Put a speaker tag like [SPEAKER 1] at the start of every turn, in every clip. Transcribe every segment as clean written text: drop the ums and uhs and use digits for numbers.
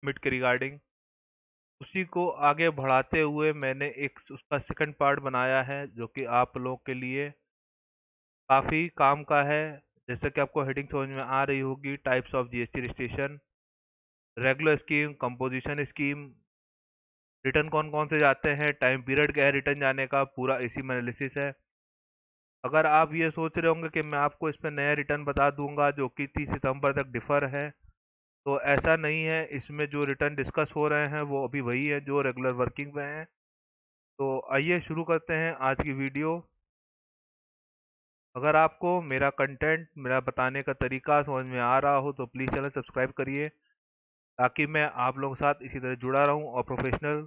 [SPEAKER 1] Mid के regarding उसी को आगे बढ़ाते हुए मैंने एक उसका सेकंड पार्ट बनाया है जो कि आप लोगों के लिए काफ़ी काम का है। जैसे कि आपको हेडिंग समझ में आ रही होगी, types of GST registration, regular scheme, composition scheme, return कौन कौन से जाते हैं, टाइम पीरियड क्या है रिटर्न जाने का, पूरा इसी में एनालिसिस है। अगर आप ये सोच रहे होंगे कि मैं आपको इस पे नया रिटर्न बता दूंगा जो कि 30 सितंबर तक डिफर है, तो ऐसा नहीं है। इसमें जो रिटर्न डिस्कस हो रहे हैं वो अभी वही है जो रेगुलर वर्किंग में है। तो आइए शुरू करते हैं आज की वीडियो। अगर आपको मेरा कंटेंट, मेरा बताने का तरीका समझ में आ रहा हो तो प्लीज़ चैनल सब्सक्राइब करिए, ताकि मैं आप लोगों के साथ इसी तरह जुड़ा रहूं और प्रोफेशनल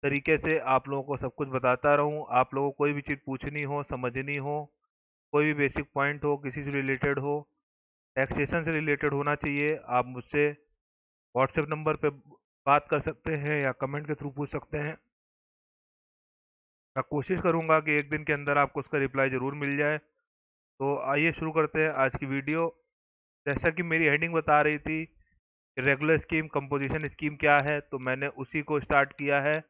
[SPEAKER 1] तरीके से आप लोगों को सब कुछ बताता रहूं। आप लोगों को कोई भी चीज़ पूछनी हो, समझनी हो, कोई भी बेसिक पॉइंट हो, किसी से रिलेटेड हो, टैक्सेशन से रिलेटेड होना चाहिए, आप मुझसे व्हाट्सएप नंबर पे बात कर सकते हैं या कमेंट के थ्रू पूछ सकते हैं। मैं कोशिश करूंगा कि एक दिन के अंदर आपको उसका रिप्लाई ज़रूर मिल जाए। तो आइए शुरू करते हैं आज की वीडियो। जैसा कि मेरी हेडिंग बता रही थी कि रेगुलर स्कीम, कंपोजिशन स्कीम क्या है, तो मैंने उसी को स्टार्ट किया है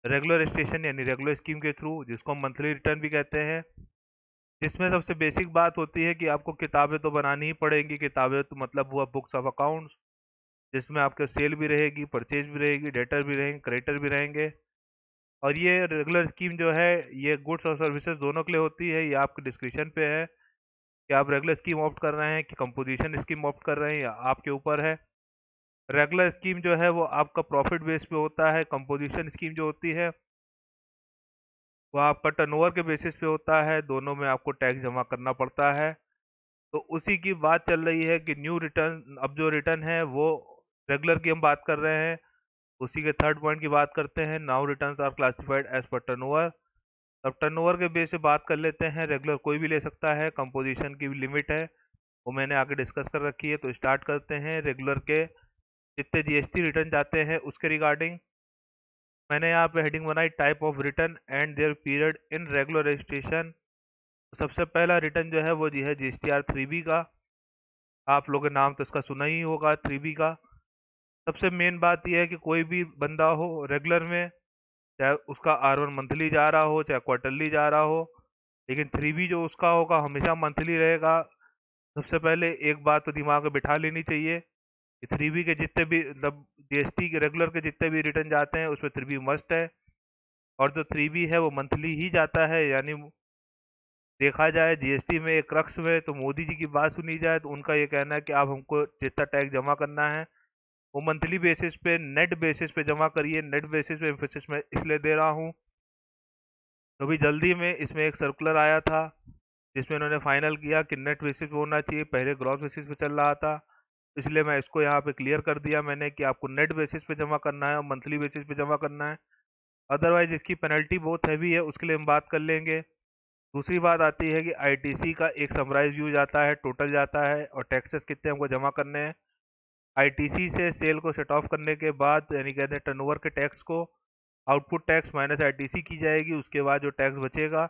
[SPEAKER 1] रेगुलर स्टेशन यानी रेगुलर स्कीम के थ्रू, जिसको हम मंथली रिटर्न भी कहते हैं। जिसमें सबसे बेसिक बात होती है कि आपको किताबें तो बनानी ही पड़ेंगी। किताबें तो मतलब हुआ बुक्स ऑफ अकाउंट्स, जिसमें आपके सेल भी रहेगी, परचेज भी रहेगी, डेटर भी रहेंगे, क्रेडिटर भी रहेंगे। और ये रेगुलर स्कीम जो है ये गुड्स और सर्विसेज दोनों के लिए होती है। ये आपके डिस्क्रिप्शन पे है कि आप रेगुलर स्कीम ऑप्ट कर रहे हैं कि कंपोजिशन स्कीम ऑप्ट कर रहे हैं, या आपके ऊपर है। रेगुलर स्कीम जो है वो आपका प्रॉफिट बेस पे होता है। कंपोजिशन स्कीम जो होती है वो आपका टर्नओवर के बेसिस पे होता है। दोनों में आपको टैक्स जमा करना पड़ता है। तो उसी की बात चल रही है कि न्यू रिटर्न, अब जो रिटर्न है वो रेगुलर की हम बात कर रहे हैं। उसी के थर्ड पॉइंट की बात करते हैं, now returns are classified as per turnover. अब टर्नओवर के बेस पे बात कर लेते हैं। रेगुलर कोई भी ले सकता है, कंपोजिशन की भी लिमिट है, वो मैंने आगे डिस्कस कर रखी है। तो स्टार्ट करते हैं रेगुलर के जितने जीएसटी रिटर्न जाते हैं उसके रिगार्डिंग। मैंने यहाँ पे हेडिंग बनाई, type of return and there period in regular registration. सबसे पहला रिटर्न जो है वो जी है जीएसटीआर 3B का। आप लोगों ने नाम तो इसका सुना ही होगा, 3B का। सबसे मेन बात यह है कि कोई भी बंदा हो रेगुलर में, चाहे उसका R1 मंथली जा रहा हो चाहे क्वार्टरली जा रहा हो, लेकिन 3B जो उसका होगा हमेशा मंथली रहेगा। सबसे पहले एक बात तो दिमाग में बिठा लेनी चाहिए कि 3B के जितने भी मतलब जीएसटी के रेगुलर के जितने भी रिटर्न जाते हैं उसमें 3B मस्ट है। और जो 3B है वो मंथली ही जाता है। यानी देखा जाए जीएसटी में एक क्रक्स में, तो मोदी जी की बात सुनी जाए तो उनका ये कहना है कि आप हमको जितना टैक्स जमा करना है वो मंथली बेसिस पे, नेट बेसिस पे जमा करिए। नेट बेसिस पे एम्फेसिस मैं इसलिए दे रहा हूँ, अभी जल्दी में इसमें एक सर्कुलर आया था जिसमें इन्होंने फाइनल किया कि नेट बेसिस पे होना चाहिए, पहले ग्रॉस बेसिस पे चल रहा था। इसलिए मैं इसको यहाँ पे क्लियर कर दिया मैंने कि आपको नेट बेसिस पे जमा करना है और मंथली बेसिस पे जमा करना है। अदरवाइज इसकी पेनल्टी बहुत हैवी है, उसके लिए हम बात कर लेंगे। दूसरी बात आती है कि आईटीसी का एक समराइज व्यू जाता है, टोटल जाता है और टैक्सेस कितने हमको जमा करने हैं। आईटीसी से सेल को सेट ऑफ करने के बाद, यानी कहते हैं टर्नओवर के टैक्स को, आउटपुट टैक्स माइनस आईटीसी की जाएगी। उसके बाद जो टैक्स बचेगा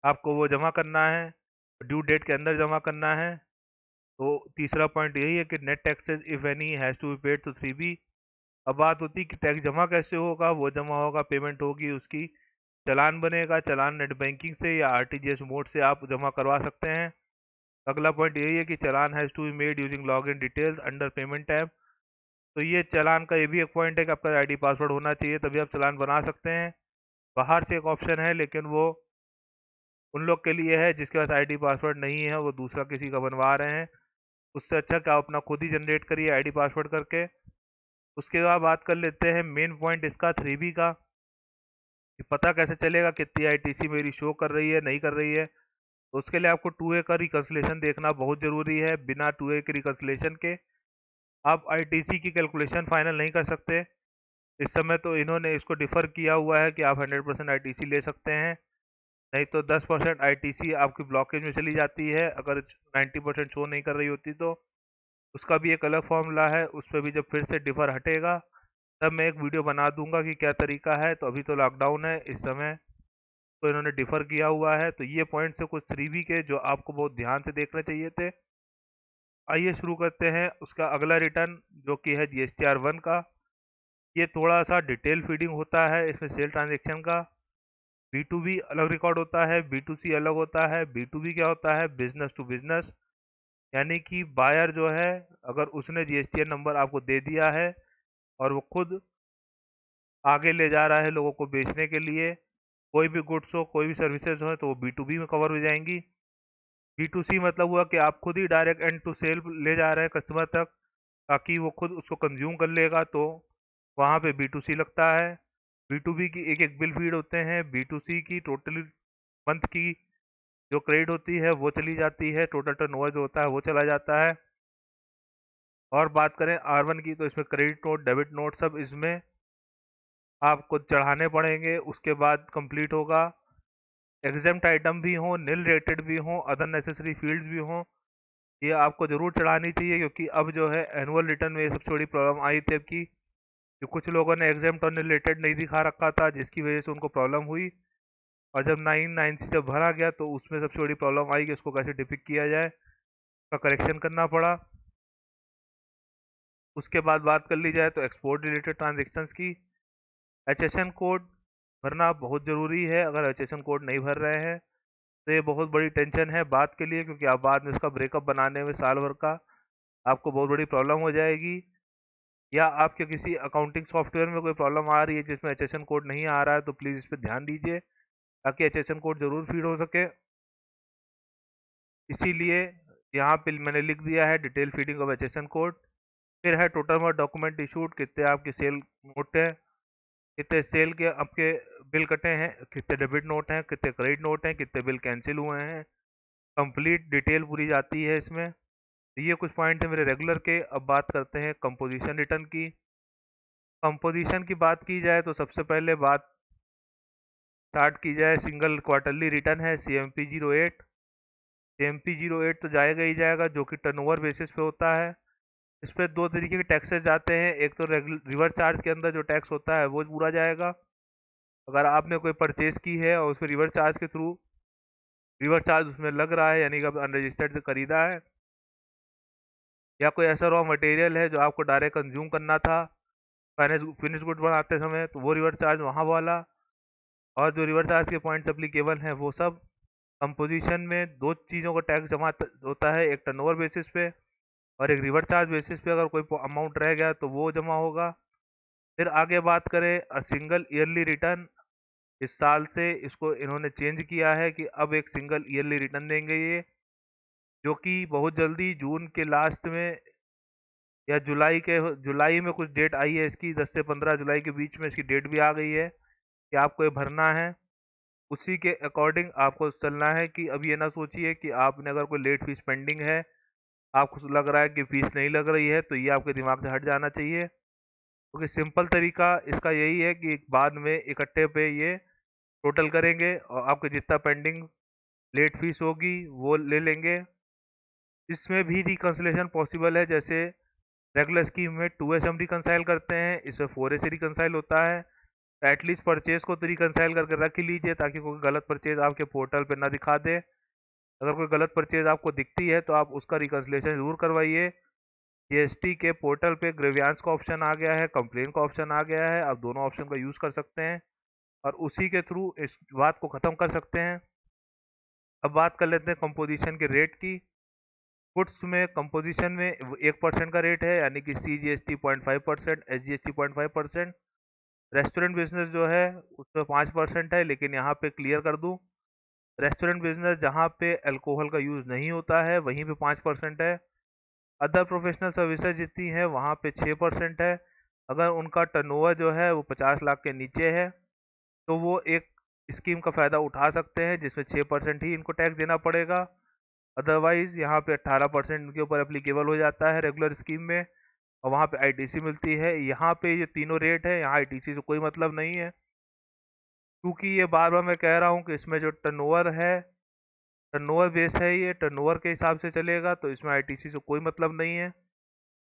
[SPEAKER 1] आपको वो जमा करना है, ड्यू डेट के अंदर जमा करना है। तो तीसरा पॉइंट यही है कि net taxes if any has to be paid to 3B। अब बात होती है कि टैक्स जमा कैसे होगा। वो जमा होगा, पेमेंट होगी उसकी, चालान बनेगा। चालान नेट बैंकिंग से या आरटीजीएस मोड से आप जमा करवा सकते हैं। अगला पॉइंट यही है कि चालान has to be made using log in details under payment tab. तो ये चालान का ये भी एक पॉइंट है कि आपका आईडी पासवर्ड होना चाहिए, तभी आप चालान बना सकते हैं। बाहर से एक ऑप्शन है, लेकिन वो उन लोग के लिए है जिसके पास आईडी पासवर्ड नहीं है, वो दूसरा किसी का बनवा रहे हैं। उससे अच्छा कि आप अपना खुद ही जनरेट करिए आईडी पासवर्ड करके। उसके बाद बात कर लेते हैं मेन पॉइंट इसका 3B का, कि पता कैसे चलेगा कितनी आईटीसी मेरी शो कर रही है नहीं कर रही है। तो उसके लिए आपको 2A का रिकन्सिलेशन देखना बहुत ज़रूरी है। बिना 2A के रिकन्सिलेशन के आप आईटीसी की कैलकुलेशन फाइनल नहीं कर सकते। इस समय तो इन्होंने इसको डिफर किया हुआ है कि आप 100% आईटीसी ले सकते हैं, नहीं तो 10% आईटीसी आपकी ब्लॉकेज में चली जाती है अगर 90% शो नहीं कर रही होती तो। उसका भी एक अलग फॉर्मूला है, उस पर भी जब फिर से डिफर हटेगा तब मैं एक वीडियो बना दूंगा कि क्या तरीका है। तो अभी तो लॉकडाउन है इस समय, तो इन्होंने डिफर किया हुआ है। तो ये पॉइंट्स है कुछ 3B के जो आपको बहुत ध्यान से देखने चाहिए थे। आइए शुरू करते हैं उसका अगला रिटर्न, जो कि है GSTR 1 का। ये थोड़ा सा डिटेल फीडिंग होता है, इसमें सेल ट्रांजेक्शन का B2B अलग रिकॉर्ड होता है, B2C अलग होता है। B2B क्या होता है? बिजनेस टू बिजनेस, यानी कि बायर जो है, अगर उसने GSTR नंबर आपको दे दिया है और वो खुद आगे ले जा रहा है लोगों को बेचने के लिए, कोई भी गुड्स हो, कोई भी सर्विसेज हो, तो वो B2B में कवर हो जाएंगी। B2C मतलब हुआ कि आप खुद ही डायरेक्ट एंड टू सेल ले जा रहे हैं कस्टमर तक, ताकि वो खुद उसको कंज्यूम कर लेगा, तो वहाँ पे B2C लगता है। B2B की एक एक बिल फीड होते हैं। B2C की टोटली मंथ की जो क्रेडिट होती है वो चली जाती है, टोटल टर्नओवर जो होता है वो चला जाता है। और बात करें R1 की, तो इसमें क्रेडिट नोट, डेबिट नोट सब इसमें आपको चढ़ाने पड़ेंगे, उसके बाद कंप्लीट होगा। एग्जेम्प्ट आइटम भी हो, नील रेटेड भी हो, अदर नेसेसरी फील्ड्स भी हो, ये आपको जरूर चढ़ानी चाहिए, क्योंकि अब जो है एनुअल रिटर्न में ये सबसे बड़ी प्रॉब्लम आई थी अब की, कि कुछ लोगों ने एग्जेम्प्ट और नील रेटेड नहीं दिखा रखा था, जिसकी वजह से उनको प्रॉब्लम हुई। और जब 9 से जब भरा गया तो उसमें सबसे बड़ी प्रॉब्लम आई कि इसको कैसे डिपिक्ट किया जाए, उसका करेक्शन करना पड़ा। उसके बाद बात कर ली जाए तो एक्सपोर्ट रिलेटेड ट्रांजेक्शन्स की, HSN कोड भरना बहुत ज़रूरी है। अगर HSN कोड नहीं भर रहे हैं तो ये बहुत बड़ी टेंशन है बात के लिए, क्योंकि आप बाद में इसका ब्रेकअप बनाने में साल भर का आपको बहुत बड़ी प्रॉब्लम हो जाएगी। या आपके किसी अकाउंटिंग सॉफ्टवेयर में कोई प्रॉब्लम आ रही है जिसमें HSN कोड नहीं आ रहा है, तो प्लीज़ इस पर ध्यान दीजिए, ताकि HSN कोड ज़रूर फीड हो सके। इसीलिए यहाँ पे मैंने लिख दिया है detail feeding of HSN code. फिर है टोटल नंबर डॉक्यूमेंट इशूड, कितने आपके सेल नोट हैं, कितने सेल के आपके बिल कटे हैं, कितने डेबिट नोट हैं, कितने क्रेडिट नोट हैं, कितने बिल कैंसिल हुए हैं, कंप्लीट डिटेल पूरी जाती है इसमें। ये कुछ पॉइंट है मेरे रेगुलर के। अब बात करते हैं कंपोजिशन रिटर्न की। कंपोजिशन की बात की जाए तो सबसे पहले बात स्टार्ट की जाए, सिंगल क्वार्टरली रिटर्न है CMP 08। CMP 08 तो जाएगा ही जाएगा, जो कि टर्नओवर बेसिस पे होता है। इस पे दो तरीके के टैक्सेस जाते हैं, एक तो रिवर्स चार्ज के अंदर जो टैक्स होता है वो पूरा जाएगा। अगर आपने कोई परचेज की है और उसमें रिवर्स चार्ज के थ्रू रिवर्स चार्ज उसमें लग रहा है, यानी कि अनरजिस्टर्ड से खरीदा है, या कोई ऐसा रॉ मटेरियल है जो आपको डायरेक्ट कंज्यूम करना था फिनिश गुड बनाते समय, तो वो रिवर्स चार्ज वहाँ वाला। और जो रिवर्स चार्ज के पॉइंट्स एप्लीकेबल हैं वो सब। कंपोजिशन में दो चीज़ों का टैक्स जमा होता है, एक टर्नओवर बेसिस पे और एक रिवर्स चार्ज बेसिस पे। अगर कोई अमाउंट रह गया तो वो जमा होगा। फिर आगे बात करें सिंगल ईयरली रिटर्न, इस साल से इसको इन्होंने चेंज किया है कि अब एक सिंगल ईयरली रिटर्न देंगे ये, जो कि बहुत जल्दी जून के लास्ट में या जुलाई में कुछ डेट आई है इसकी, 10 से 15 जुलाई के बीच में इसकी डेट भी आ गई है कि आपको ये भरना है। उसी के अकॉर्डिंग आपको चलना है, कि अब ये ना सोचिए कि आपने अगर कोई लेट फीस पेंडिंग है, आपको लग रहा है कि फीस नहीं लग रही है, तो ये आपके दिमाग से हट जाना चाहिए। क्योंकि सिंपल तरीका इसका यही है कि बाद में इकट्ठे पे ये टोटल करेंगे और आपके जितना पेंडिंग लेट फीस होगी वो ले लेंगे। इसमें भी रिकंसिलेशन पॉसिबल है, जैसे रेगुलर स्कीम में 2S हम रिकंसाइल करते हैं, इसमें 4A से रिकंसाइल होता है। तो एटलीस्ट परचेज को तो रिकंसाइल करके रख ही लीजिए, ताकि कोई गलत परचेज आपके पोर्टल पे ना दिखा दे। अगर कोई गलत परचेज आपको दिखती है तो आप उसका रिकंसिलेशन जरूर करवाइए। GST के पोर्टल पे ग्रीवियंस का ऑप्शन आ गया है, कंप्लेन का ऑप्शन आ गया है, आप दोनों ऑप्शन का यूज़ कर सकते हैं और उसी के थ्रू इस बात को ख़त्म कर सकते हैं। अब बात कर लेते हैं कंपोजिशन के रेट की। गुड्स में कंपोजिशन में 1% का रेट है, यानी कि CGST 0.5%, SGST 0.5%। रेस्टोरेंट बिजनेस जो है उसमें 5% है, लेकिन यहाँ पे क्लियर कर दूँ, रेस्टोरेंट बिजनेस जहाँ पे अल्कोहल का यूज़ नहीं होता है वहीं पे 5% है। अदर प्रोफेशनल सर्विसेज जितनी है वहाँ पे 6% है। अगर उनका टर्नओवर जो है वो 50 लाख के नीचे है तो वो एक स्कीम का फ़ायदा उठा सकते हैं, जिसमें 6% ही इनको टैक्स देना पड़ेगा। अदरवाइज यहाँ पे 18% इनके ऊपर एप्लीकेबल हो जाता है रेगुलर स्कीम में, और वहाँ पे ITC मिलती है। यहाँ पे ये तीनों रेट है, यहाँ ITC से कोई मतलब नहीं है, क्योंकि ये बार बार मैं कह रहा हूँ कि इसमें जो टर्नओवर है, टर्नओवर बेस है, ये टर्नओवर के हिसाब से चलेगा, तो इसमें ITC से कोई मतलब नहीं है।